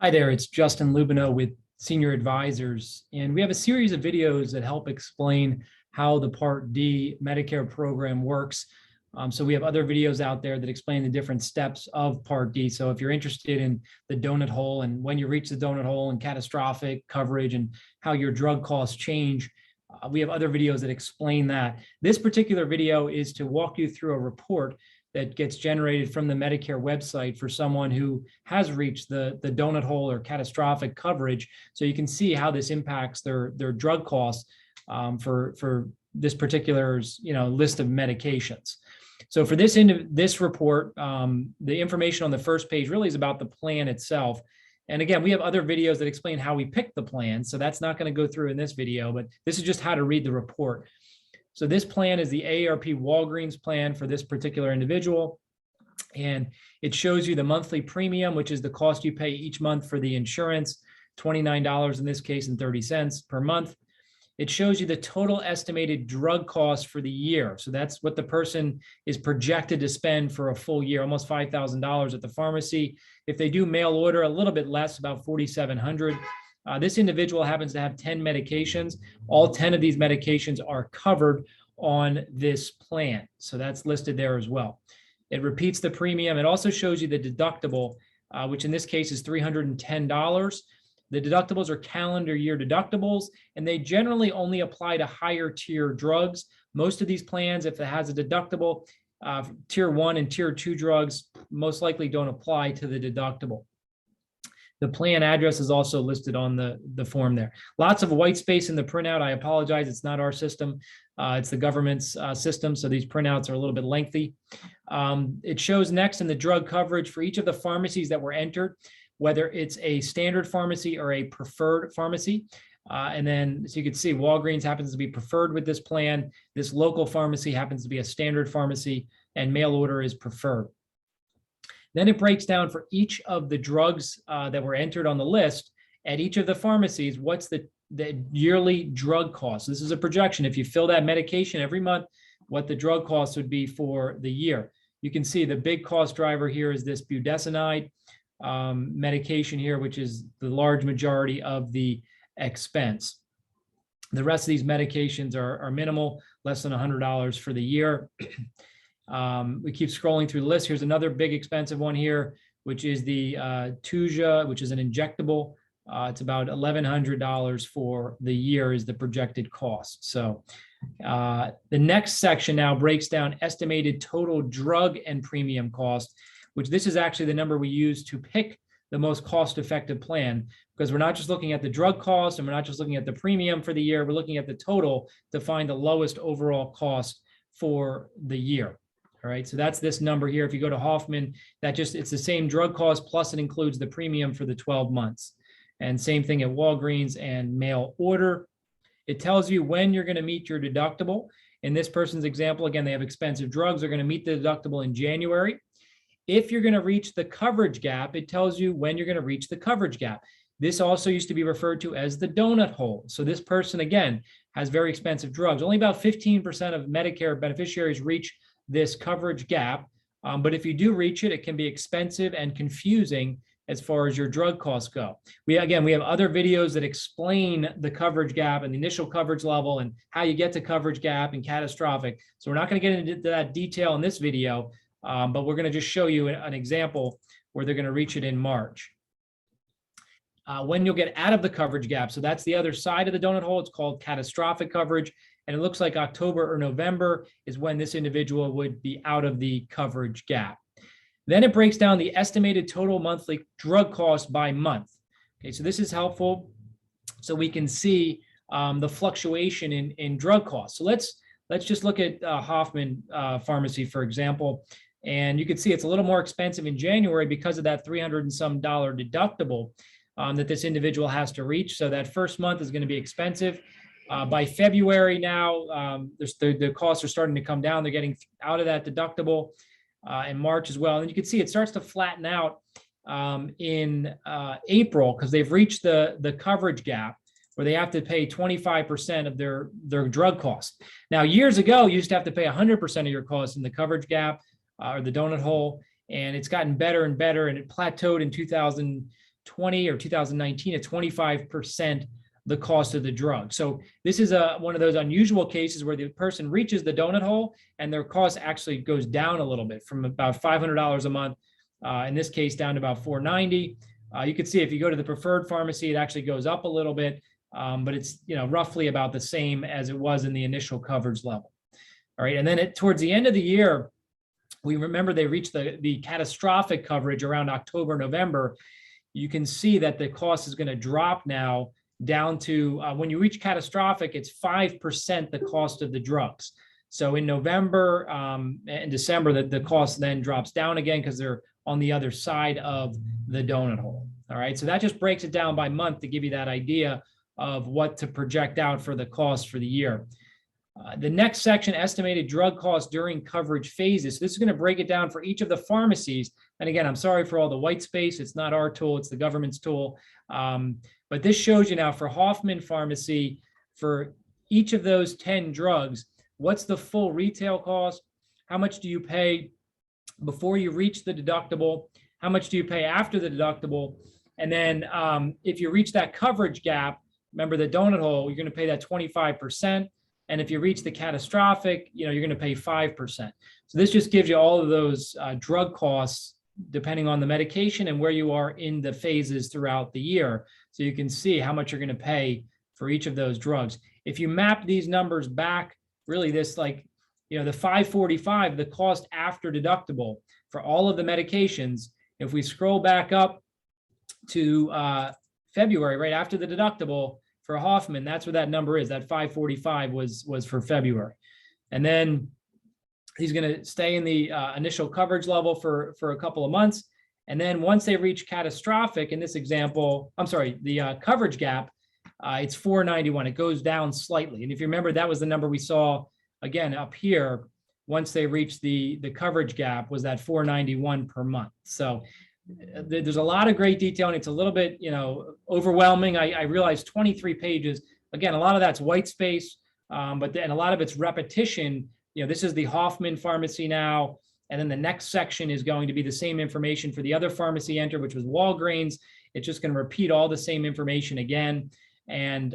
Hi there, it's Justin Lubino with Senior Advisors, and we have a series of videos that help explain how the Part D Medicare program works. So we have other videos out there that explain the different steps of Part D. So if you're interested in the donut hole and when you reach the donut hole and catastrophic coverage and how your drug costs change, we have other videos that explain that. This particular video is to walk you through a report that gets generated from the Medicare website for someone who has reached the donut hole or catastrophic coverage. So you can see how this impacts their drug costs for this particular list of medications. So for this report, the information on the first page really is about the plan itself. And again, we have other videos that explain how we pick the plan. So that's not going to go through in this video, but this is just how to read the report. So this plan is the AARP Walgreens plan for this particular individual. And it shows you the monthly premium, which is the cost you pay each month for the insurance, $29 in this case and 30 cents per month. It shows you the total estimated drug cost for the year. So that's what the person is projected to spend for a full year, almost $5,000 at the pharmacy. If they do mail order, a little bit less, about $4,700. This individual happens to have 10 medications. All 10 of these medications are covered on this plan. So that's listed there as well. It repeats the premium. It also shows you the deductible, which in this case is $310. The deductibles are calendar year deductibles, and they generally only apply to higher tier drugs. Most of these plans, if it has a deductible, tier 1 and tier 2 drugs most likely don't apply to the deductible. The plan address is also listed on the form there. Lots of white space in the printout. I apologize, it's not our system. It's the government's system, so these printouts are a little bit lengthy. It shows next in the drug coverage for each of the pharmacies that were entered, whether it's a standard pharmacy or a preferred pharmacy. And then, so you can see Walgreens happens to be preferred with this plan. This local pharmacy happens to be a standard pharmacy, and mail order is preferred. Then it breaks down for each of the drugs that were entered on the list at each of the pharmacies, what's the yearly drug cost. This is a projection. If you fill that medication every month, what the drug cost would be for the year. You can see the big cost driver here is this budesonide medication here, which is the large majority of the expense. The rest of these medications are minimal, less than $100 for the year. We keep scrolling through the list. Here's another big expensive one here, which is the Tuja, which is an injectable. It's about $1,100 for the year is the projected cost. So the next section now breaks down estimated total drug and premium cost, which this is actually the number we use to pick the most cost-effective plan, because we're not just looking at the drug cost and we're not just looking at the premium for the year, we're looking at the total to find the lowest overall cost for the year. All right, so that's this number here. If you go to Hoffman, it's the same drug cost, plus it includes the premium for the 12 months. And same thing at Walgreens and mail order. It tells you when you're going to meet your deductible. In this person's example, again, they have expensive drugs. They're going to meet the deductible in January. If you're going to reach the coverage gap, it tells you when you're going to reach the coverage gap. This also used to be referred to as the donut hole. So this person, again, has very expensive drugs. Only about 15% of Medicare beneficiaries reach this coverage gap. But if you do reach it, it can be expensive and confusing as far as your drug costs go. We have other videos that explain the coverage gap and the initial coverage level and how you get to coverage gap and catastrophic. So we're not going to get into that detail in this video, but we're going to just show you an example where they're going to reach it in March. When you'll get out of the coverage gap, so that's the other side of the donut hole. It's called catastrophic coverage. And it looks like October or November is when this individual would be out of the coverage gap. Then it breaks down the estimated total monthly drug cost by month. Okay, so this is helpful so we can see the fluctuation in drug costs. So let's just look at Hoffman Pharmacy, for example. And you can see it's a little more expensive in January because of that $300 and some deductible that this individual has to reach. So that first month is going to be expensive. By February now, the costs are starting to come down. They're getting out of that deductible in March as well. And you can see it starts to flatten out in April because they've reached the coverage gap where they have to pay 25% of their drug costs. Now, years ago, you used to have to pay 100% of your costs in the coverage gap or the donut hole. And it's gotten better and better. And it plateaued in 2000, 2019 at 25% the cost of the drug. So this is one of those unusual cases where the person reaches the donut hole and their cost actually goes down a little bit from about $500 a month, in this case, down to about $490. You can see if you go to the preferred pharmacy, it actually goes up a little bit, but it's roughly about the same as it was in the initial coverage level. All right, and then towards the end of the year, we remember they reached the catastrophic coverage around October, November. You can see that the cost is going to drop now down to, when you reach catastrophic, it's 5% the cost of the drugs. So in November and December, the cost then drops down again because they're on the other side of the donut hole. All right, so that just breaks it down by month to give you that idea of what to project out for the cost for the year. The next section, estimated drug costs during coverage phases. So this is going to break it down for each of the pharmacies. And again, I'm sorry for all the white space. It's not our tool, it's the government's tool. But this shows you now for Hoffman Pharmacy, for each of those 10 drugs, what's the full retail cost? How much do you pay before you reach the deductible? How much do you pay after the deductible? And then if you reach that coverage gap, remember the donut hole, you're going to pay that 25%. And if you reach the catastrophic, you're going to pay 5%. So this just gives you all of those drug costs depending on the medication and where you are in the phases throughout the year. So you can see how much you're going to pay for each of those drugs. If you map these numbers back, really this the 545, the cost after deductible for all of the medications, if we scroll back up to February, right after the deductible for Hoffman, that's what that number is. That 545 was for February. And then he's going to stay in the initial coverage level for a couple of months. And then once they reach catastrophic, in this example, the coverage gap, it's 491. It goes down slightly. And if you remember, that was the number we saw again up here. Once they reach the coverage gap, was that 491 per month. So there's a lot of great detail, and it's a little bit, overwhelming. I realize 23 pages. Again, a lot of that's white space, but then a lot of it's repetition. This is the Hoffman Pharmacy now, and then the next section is going to be the same information for the other pharmacy entered, which was Walgreens. It's just going to repeat all the same information again, and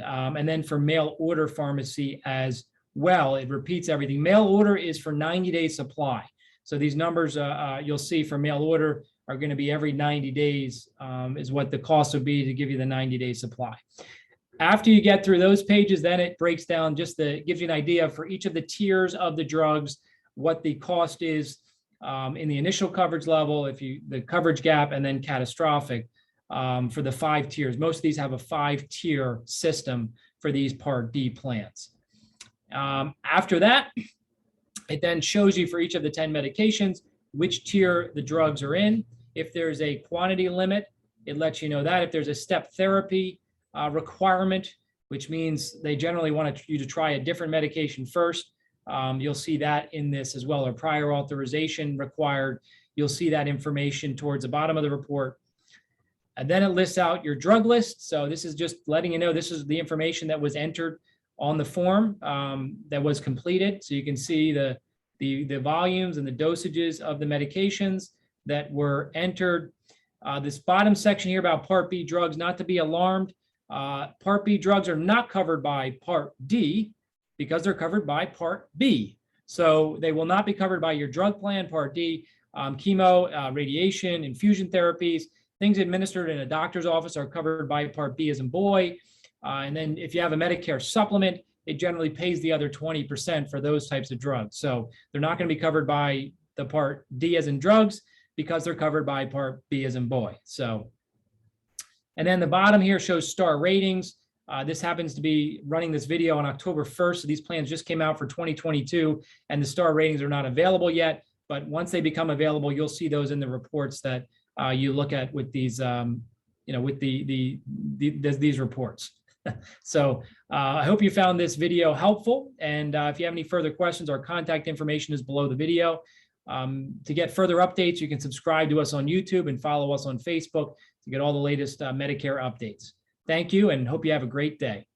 then for mail order pharmacy as well, it repeats everything. Mail order is for 90-day supply. So these numbers you'll see for mail order are going to be every 90 days is what the cost would be to give you the 90-day supply. After you get through those pages, then it breaks down, gives you an idea for each of the tiers of the drugs, what the cost is in the initial coverage level, the coverage gap, and then catastrophic for the 5 tiers. Most of these have a 5-tier system for these Part D plans. After that, it then shows you for each of the 10 medications which tier the drugs are in. If there's a quantity limit, it lets you know that. If there's a step therapy requirement, which means they generally want you to try a different medication first, you'll see that in this as well, or prior authorization required. You'll see that information towards the bottom of the report. And then it lists out your drug list. So this is just letting you know this is the information that was entered on the form that was completed. So you can see the volumes and the dosages of the medications that were entered. This bottom section here about Part B drugs, not to be alarmed. Part B drugs are not covered by Part D because they're covered by Part B. So they will not be covered by your drug plan, Part D. Chemo, radiation, infusion therapies, things administered in a doctor's office are covered by Part B as in boy. And then if you have a Medicare supplement, it generally pays the other 20% for those types of drugs. So they're not going to be covered by the Part D as in drugs because they're covered by Part B as in boy. So, and then the bottom here shows star ratings. This happens to be running this video on October 1st. So these plans just came out for 2022 and the star ratings are not available yet. But once they become available, you'll see those in the reports that you look at with these, with these reports. So I hope you found this video helpful. And if you have any further questions, our contact information is below the video. To get further updates, you can subscribe to us on YouTube and follow us on Facebook to get all the latest Medicare updates. Thank you and hope you have a great day.